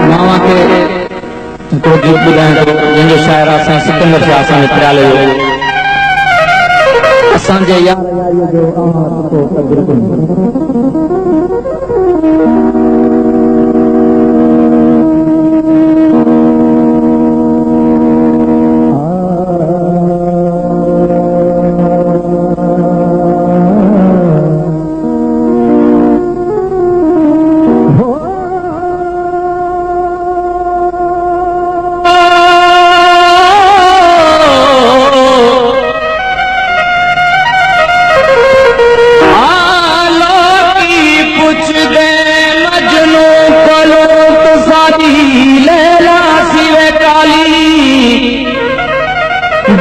मावा के गीत ॿुधाइण जंहिंजो शाइर असां सिकंदर शाह सां विकिराल हुयो असांजे यार यारीअ जो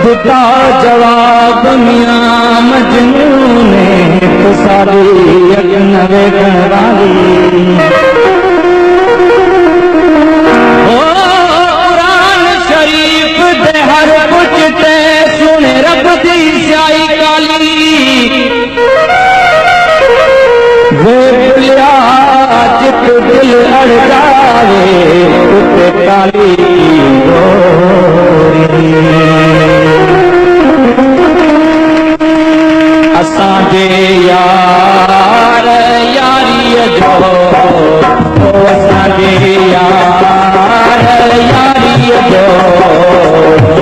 दिता जवाब मियां मजनू ने तो सारी अजनबे घरवाली कुरान शरीफ दे हर कुछ ते सुने रब दी स्याही काली वे बुलिया चित दिल अड़ जावे उते काली असांजे यार यारीअ जो असांजे यार यारीअ जो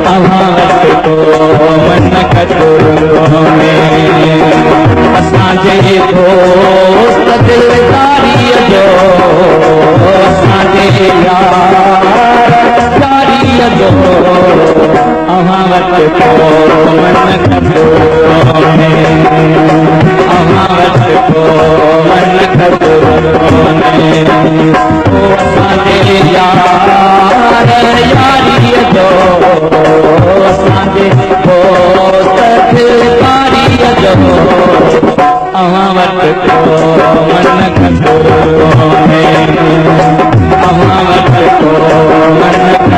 तव्हां वटि को मन कटोरे असांजे दोस्त दिलदारीअ जो असांजे यार यारीअ जो तव्हां वटि को मन कटोरे असां वटि को मन कटोरे असांजे यार यारीअ जो असांजे दोस्त दिलदारीअ जो असां वटि को मन कटोरे असां वटि को मन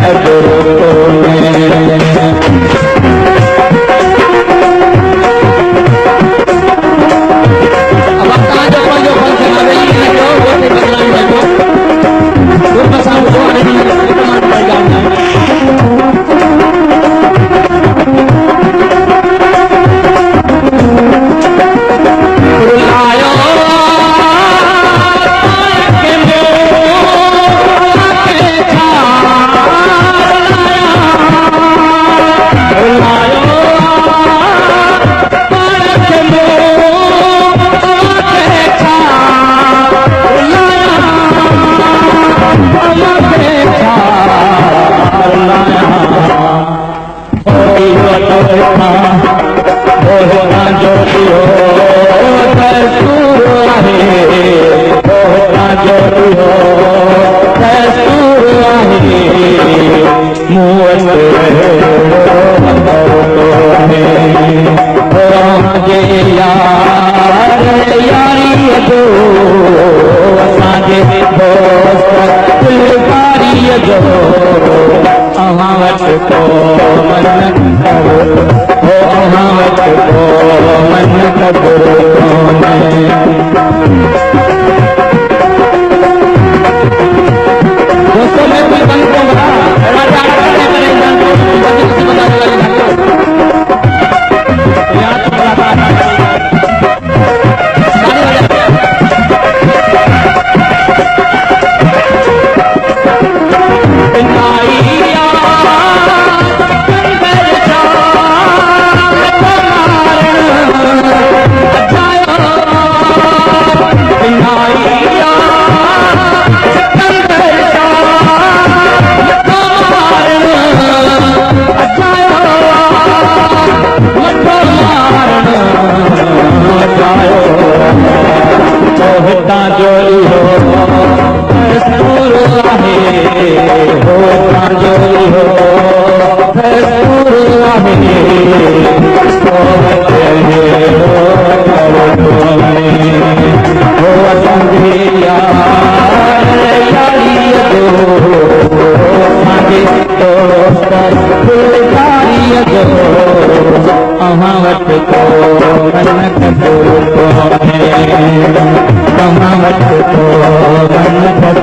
कटोरे वट को मन कबूल हो अहां वट को मन कबूल कोने दोस्तों मैं कोई बंद कहूंगा राजा करने करे इंसान को किसी बता देगा याद Come on, let's go.